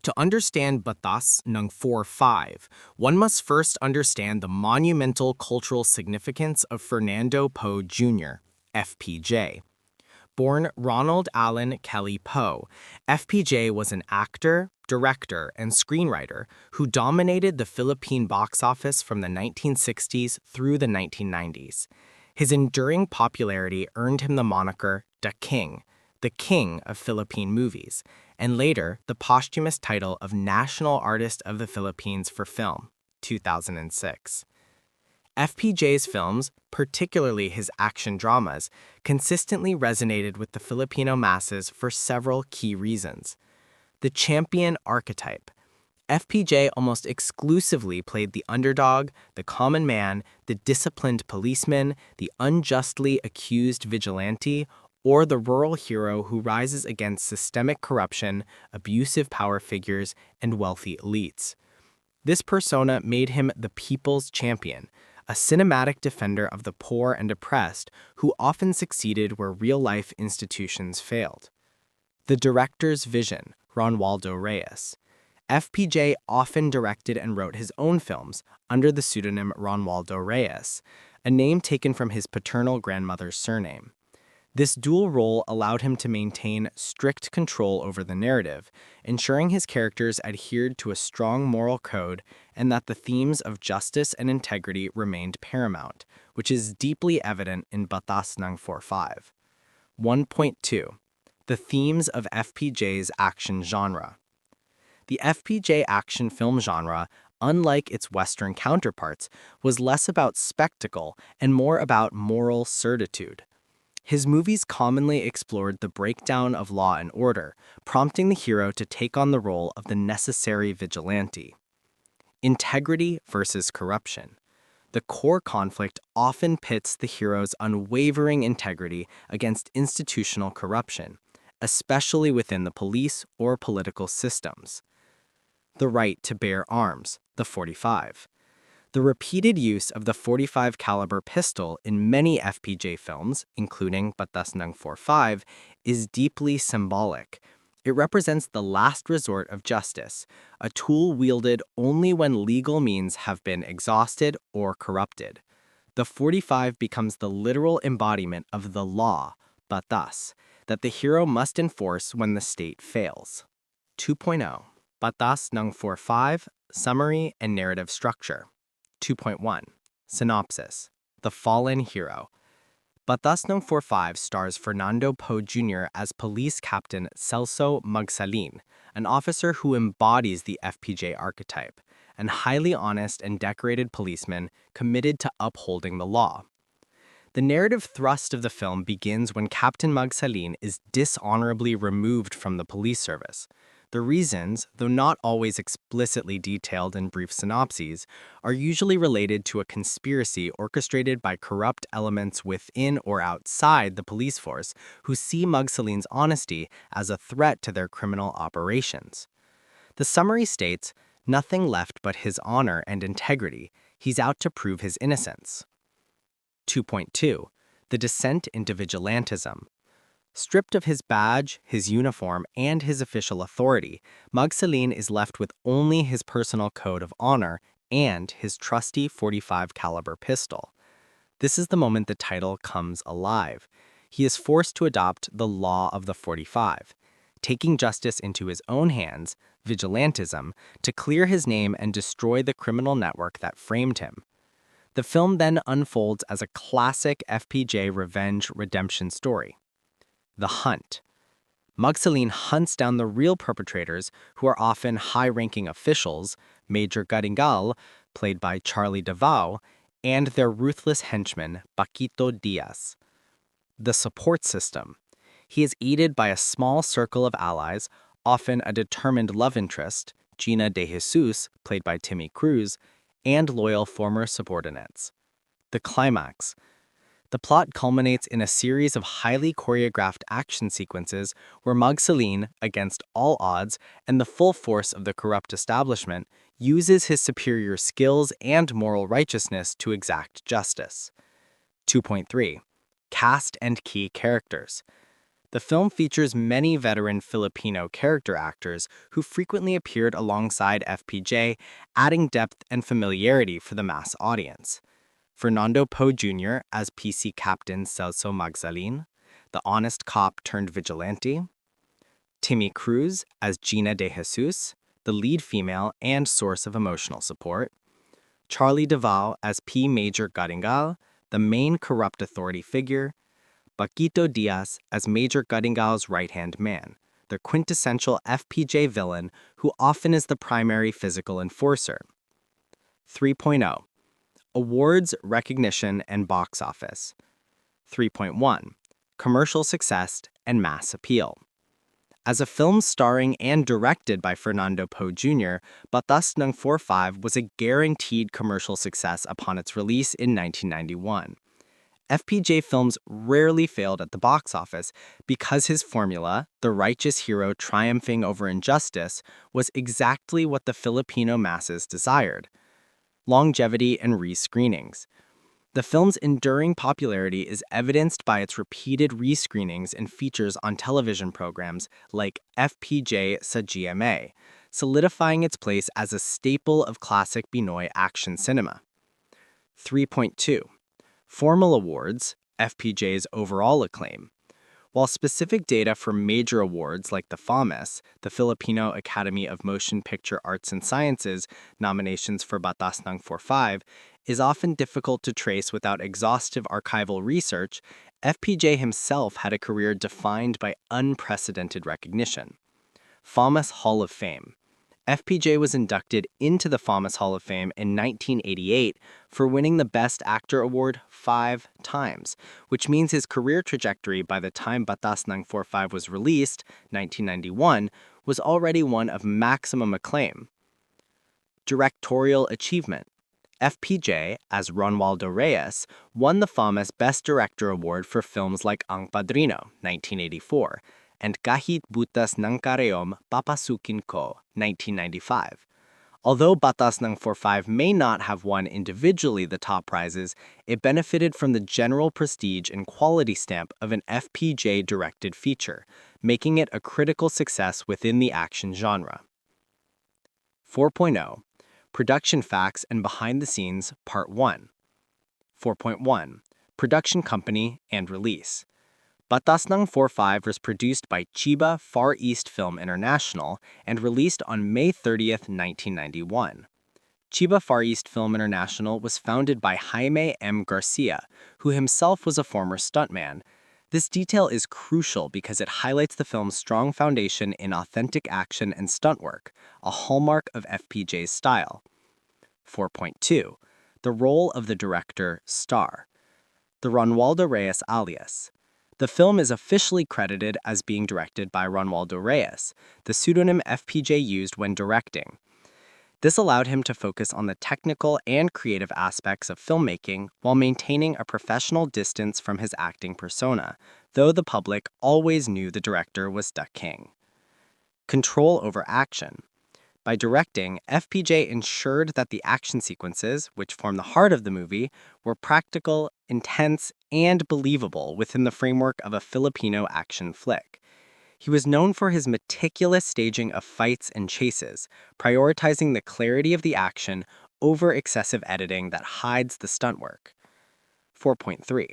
To understand Batas ng 4-5, one must first understand the monumental cultural significance of Fernando Poe Jr., FPJ. Born Ronald Allen Kelly Poe, FPJ was an actor, director, and screenwriter who dominated the Philippine box office from the 1960s through the 1990s. His enduring popularity earned him the moniker the King of Philippine movies, and later the posthumous title of National Artist of the Philippines for Film, 2006. FPJ's films, particularly his action dramas, consistently resonated with the Filipino masses for several key reasons. The champion archetype. FPJ almost exclusively played the underdog, the common man, the disciplined policeman, the unjustly accused vigilante, or the rural hero who rises against systemic corruption, abusive power figures, and wealthy elites. This persona made him the people's champion, a cinematic defender of the poor and oppressed who often succeeded where real-life institutions failed. The director's vision, Ronaldo Reyes. FPJ often directed and wrote his own films under the pseudonym Ronaldo Reyes, a name taken from his paternal grandmother's surname. This dual role allowed him to maintain strict control over the narrative, ensuring his characters adhered to a strong moral code and that the themes of justice and integrity remained paramount, which is deeply evident in Batas ng 4-5. 1.2. The themes of FPJ's action genre. The FPJ action film genre, unlike its Western counterparts, was less about spectacle and more about moral certitude. His movies commonly explored the breakdown of law and order, prompting the hero to take on the role of the necessary vigilante. Integrity versus corruption. The core conflict often pits the hero's unwavering integrity against institutional corruption, especially within the police or political systems. The right to bear arms, the 45. The repeated use of the .45 caliber pistol in many FPJ films, including Batas ng 4-5, is deeply symbolic. It represents the last resort of justice, a tool wielded only when legal means have been exhausted or corrupted. The .45 becomes the literal embodiment of the law, batas, that the hero must enforce when the state fails. 2.0. Batas ng 4-5, Summary and Narrative Structure. 2.1. Synopsis. The Fallen Hero. Batas ng 4-5 stars Fernando Poe Jr. as Police Captain Celso Magsalin, an officer who embodies the FPJ archetype, an highly honest and decorated policeman committed to upholding the law. The narrative thrust of the film begins when Captain Magsalin is dishonorably removed from the police service. The reasons, though not always explicitly detailed in brief synopses, are usually related to a conspiracy orchestrated by corrupt elements within or outside the police force who see Magsalin's honesty as a threat to their criminal operations. The summary states, nothing left but his honor and integrity. He's out to prove his innocence. 2.2. The Descent into Vigilantism. Stripped of his badge, his uniform, and his official authority, Magsalin is left with only his personal code of honor and his trusty .45 caliber pistol. This is the moment the title comes alive. He is forced to adopt the law of the .45, taking justice into his own hands, vigilantism, to clear his name and destroy the criminal network that framed him. The film then unfolds as a classic FPJ revenge redemption story. The Hunt. Magsalin hunts down the real perpetrators, who are often high-ranking officials, Major Garingal, played by Charlie Davao, and their ruthless henchman, Paquito Diaz. The Support System. He is aided by a small circle of allies, often a determined love interest, Gina de Jesus, played by Timmy Cruz, and loyal former subordinates. The Climax. The plot culminates in a series of highly choreographed action sequences where Magsalin, against all odds and the full force of the corrupt establishment, uses his superior skills and moral righteousness to exact justice. 2.3. Cast and Key Characters. The film features many veteran Filipino character actors who frequently appeared alongside FPJ, adding depth and familiarity for the mass audience. Fernando Poe Jr. as PC Captain Celso Magzalin, the honest cop turned vigilante. Timmy Cruz as Gina de Jesus, the lead female and source of emotional support. Charlie Deval as P. Major Garingal, the main corrupt authority figure. Paquito Diaz as Major Garingal's right-hand man, the quintessential FPJ villain who often is the primary physical enforcer. 3.0. Awards, recognition, and box office. 3.1. Commercial success and mass appeal. As a film starring and directed by Fernando Poe Jr., Batas Ng 4.5 was a guaranteed commercial success upon its release in 1991. FPJ films rarely failed at the box office because his formula, the righteous hero triumphing over injustice, was exactly what the Filipino masses desired. Longevity and rescreenings. The film's enduring popularity is evidenced by its repeated rescreenings and features on television programs like FPJ sa GMA, solidifying its place as a staple of classic Pinoy action cinema. 3.2. Formal awards, FPJ's overall acclaim. While specific data for major awards like the FAMAS, the Filipino Academy of Motion Picture Arts and Sciences, nominations for Batas ng 4.5, is often difficult to trace without exhaustive archival research, FPJ himself had a career defined by unprecedented recognition. FAMAS Hall of Fame. FPJ was inducted into the FAMAS Hall of Fame in 1988 for winning the Best Actor award 5 times, which means his career trajectory by the time Batas ng 4.5 was released, 1991, was already one of maximum acclaim. Directorial achievement. FPJ, as Ronaldo Reyes, won the FAMAS Best Director Award for films like Ang Padrino, 1984, and Kahit Butas ng Karayom Papasukin Ko, 1995. Although Batas ng 4.5 may not have won individually the top prizes, it benefited from the general prestige and quality stamp of an FPJ-directed feature, making it a critical success within the action genre. 4.0. Production Facts and Behind the Scenes, Part 1. 4.1. Production Company and Release. Batas ng 4.5 was produced by Chiba Far East Film International and released on May 30th, 1991. Chiba Far East Film International was founded by Jaime M. Garcia, who himself was a former stuntman. This detail is crucial because it highlights the film's strong foundation in authentic action and stunt work, a hallmark of FPJ's style. 4.2. The role of the director star. The Ronaldo Reyes alias. The film is officially credited as being directed by Ronaldo Reyes, the pseudonym FPJ used when directing. This allowed him to focus on the technical and creative aspects of filmmaking while maintaining a professional distance from his acting persona, though the public always knew the director was the king. Control over action. By directing, FPJ ensured that the action sequences, which form the heart of the movie, were practical, intense, and believable within the framework of a Filipino action flick. He was known for his meticulous staging of fights and chases, prioritizing the clarity of the action over excessive editing that hides the stunt work. 4.3.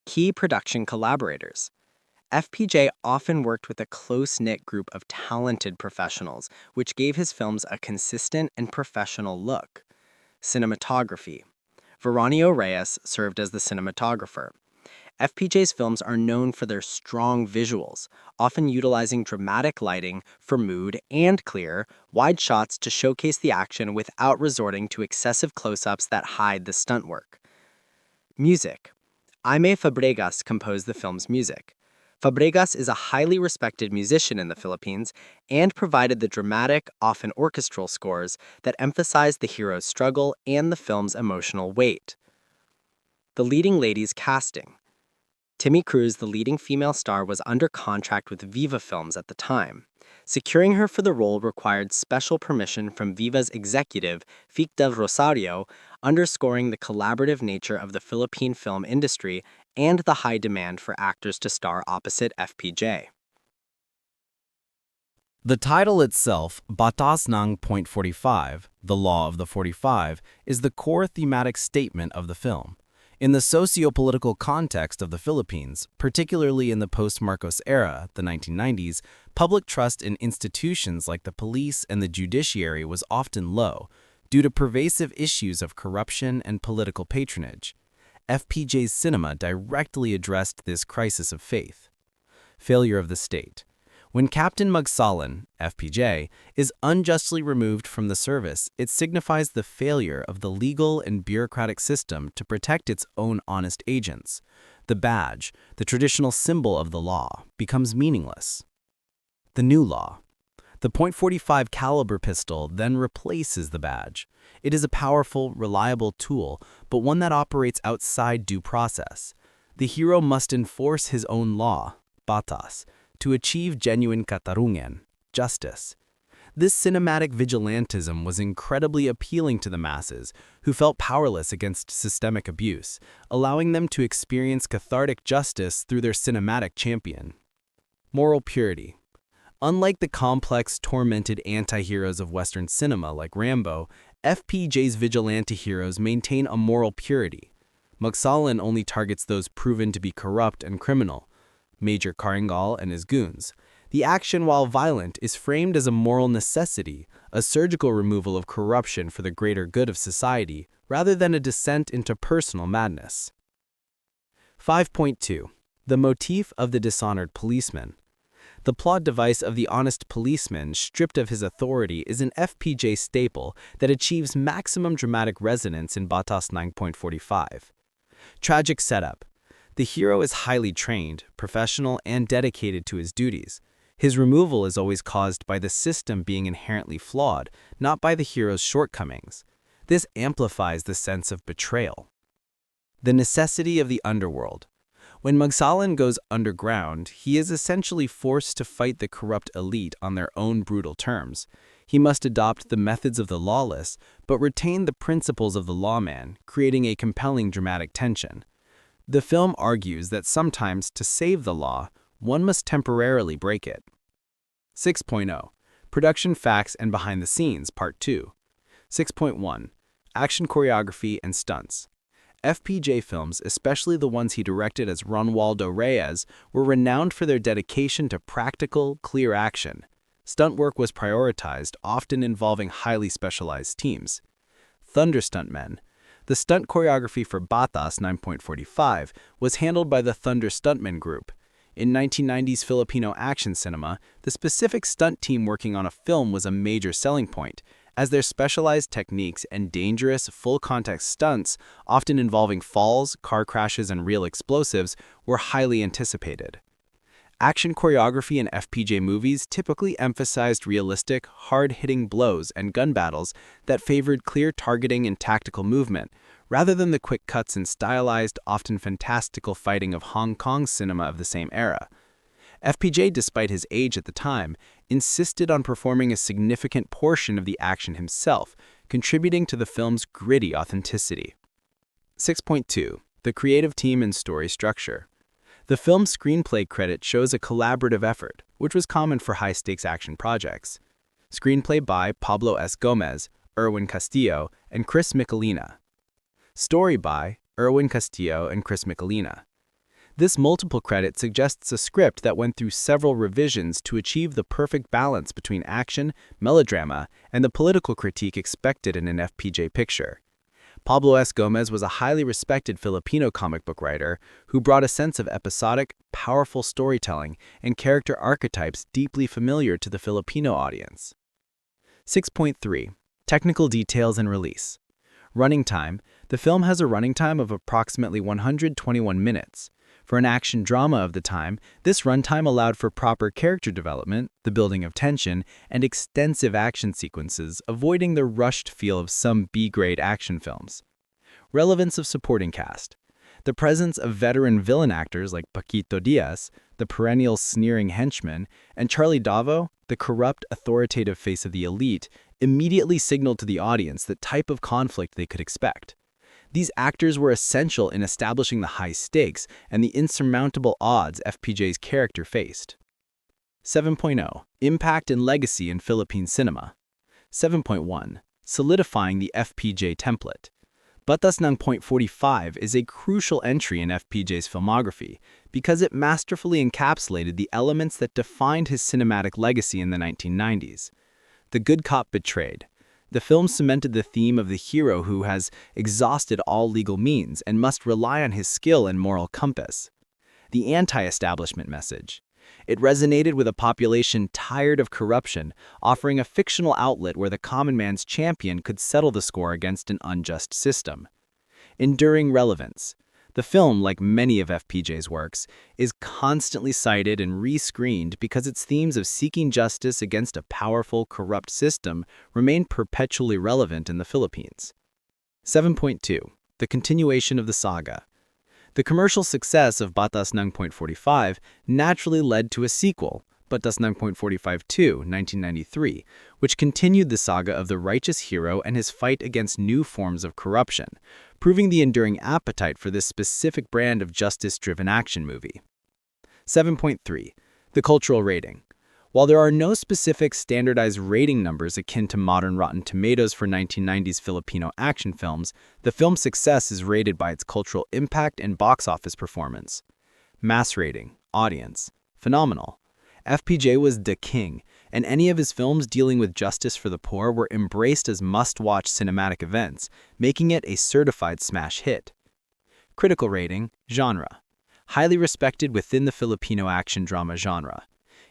Key production collaborators. FPJ often worked with a close-knit group of talented professionals, which gave his films a consistent and professional look. Cinematography. Veronio Reyes served as the cinematographer. FPJ's films are known for their strong visuals, often utilizing dramatic lighting for mood and clear, wide shots to showcase the action without resorting to excessive close-ups that hide the stunt work. Music. Jaime Fabregas composed the film's music. Fabregas is a highly respected musician in the Philippines and provided the dramatic, often orchestral scores that emphasize the hero's struggle and the film's emotional weight. The leading ladies casting. Timmy Cruz, the leading female star, was under contract with Viva Films at the time. Securing her for the role required special permission from Viva's executive, Vic del Rosario, underscoring the collaborative nature of the Philippine film industry and the high demand for actors to star opposite FPJ. The title itself, Batas Ng .45, The Law of the 45, is the core thematic statement of the film. In the socio-political context of the Philippines, particularly in the post-Marcos era, the 1990s, public trust in institutions like the police and the judiciary was often low, due to pervasive issues of corruption and political patronage. FPJ's cinema directly addressed this crisis of faith. Failure of the state. When Captain Magsalan, FPJ, is unjustly removed from the service, it signifies the failure of the legal and bureaucratic system to protect its own honest agents. The badge, the traditional symbol of the law, becomes meaningless. The new law. The .45 caliber pistol then replaces the badge. It is a powerful, reliable tool, but one that operates outside due process. The hero must enforce his own law, batas, to achieve genuine katarungan, justice. This cinematic vigilantism was incredibly appealing to the masses, who felt powerless against systemic abuse, allowing them to experience cathartic justice through their cinematic champion. Moral purity. Unlike the complex, tormented anti-heroes of Western cinema like Rambo, FPJ's vigilante heroes maintain a moral purity. Magsalan only targets those proven to be corrupt and criminal, Major Karingal and his goons. The action, while violent, is framed as a moral necessity, a surgical removal of corruption for the greater good of society, rather than a descent into personal madness. 5.2. The motif of the dishonored policeman. The plot device of the honest policeman stripped of his authority is an FPJ staple that achieves maximum dramatic resonance in Batas Ng .45. Tragic setup. The hero is highly trained, professional, and dedicated to his duties. His removal is always caused by the system being inherently flawed, not by the hero's shortcomings. This amplifies the sense of betrayal. The necessity of the underworld. When Magsalan goes underground, he is essentially forced to fight the corrupt elite on their own brutal terms. He must adopt the methods of the lawless, but retain the principles of the lawman, creating a compelling dramatic tension. The film argues that sometimes, to save the law, one must temporarily break it. 6.0. Production Facts and Behind the Scenes, Part 2. 6.1. Action Choreography and Stunts. FPJ films, especially the ones he directed as Ronaldo Reyes, were renowned for their dedication to practical, clear action. Stunt work was prioritized, often involving highly specialized teams. Thunder Stuntmen. The stunt choreography for Batas Ng .45 was handled by the Thunder Stuntmen Group. In 1990s Filipino action cinema, the specific stunt team working on a film was a major selling point, as their specialized techniques and dangerous, full-contact stunts, often involving falls, car crashes, and real explosives, were highly anticipated. Action choreography in FPJ movies typically emphasized realistic, hard-hitting blows and gun battles that favored clear targeting and tactical movement, rather than the quick cuts and stylized, often fantastical fighting of Hong Kong cinema of the same era. FPJ, despite his age at the time, insisted on performing a significant portion of the action himself, contributing to the film's gritty authenticity. 6.2. The creative team and story structure. The film's screenplay credit shows a collaborative effort, which was common for high-stakes action projects. Screenplay by Pablo S. Gomez, Erwin Castillo, and Chris Michelina. Story by Erwin Castillo and Chris Michelina. This multiple credit suggests a script that went through several revisions to achieve the perfect balance between action, melodrama, and the political critique expected in an FPJ picture. Pablo S. Gomez was a highly respected Filipino comic book writer who brought a sense of episodic, powerful storytelling and character archetypes deeply familiar to the Filipino audience. 6.3. Technical details and release. Running time. The film has a running time of approximately 121 minutes. For an action drama of the time, this runtime allowed for proper character development, the building of tension, and extensive action sequences, avoiding the rushed feel of some B-grade action films. Relevance of supporting cast. The presence of veteran villain actors like Paquito Diaz, the perennial sneering henchman, and Charlie Davo, the corrupt, authoritative face of the elite, immediately signaled to the audience the type of conflict they could expect. These actors were essential in establishing the high stakes and the insurmountable odds FPJ's character faced. 7.0 Impact and Legacy in Philippine Cinema. 7.1 Solidifying the FPJ template. Batas ng .45 is a crucial entry in FPJ's filmography because it masterfully encapsulated the elements that defined his cinematic legacy in the 1990s. The good cop betrayed. The film cemented the theme of the hero who has exhausted all legal means and must rely on his skill and moral compass. The anti-establishment message. It resonated with a population tired of corruption, offering a fictional outlet where the common man's champion could settle the score against an unjust system. Enduring relevance. The film, like many of FPJ's works, is constantly cited and re-screened because its themes of seeking justice against a powerful, corrupt system remain perpetually relevant in the Philippines. 7.2 The continuation of the saga. The commercial success of Batas ng .45 naturally led to a sequel, Batas ng .45 2, 1993, which continued the saga of the righteous hero and his fight against new forms of corruption, proving the enduring appetite for this specific brand of justice-driven action movie. 7.3 The cultural rating. While there are no specific standardized rating numbers akin to modern Rotten Tomatoes for 1990s Filipino action films, the film's success is rated by its cultural impact and box office performance. Mass rating, audience, phenomenal. FPJ was the king, and any of his films dealing with justice for the poor were embraced as must-watch cinematic events, making it a certified smash hit. Critical rating, genre. Highly respected within the Filipino action drama genre.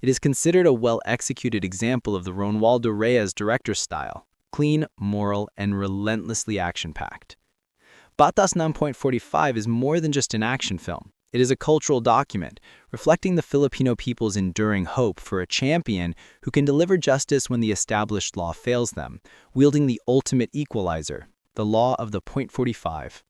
It is considered a well-executed example of the Ronaldo Reyes director style, clean, moral, and relentlessly action-packed. Batas ng .45 is more than just an action film. It is a cultural document, reflecting the Filipino people's enduring hope for a champion who can deliver justice when the established law fails them, wielding the ultimate equalizer, the law of the .45.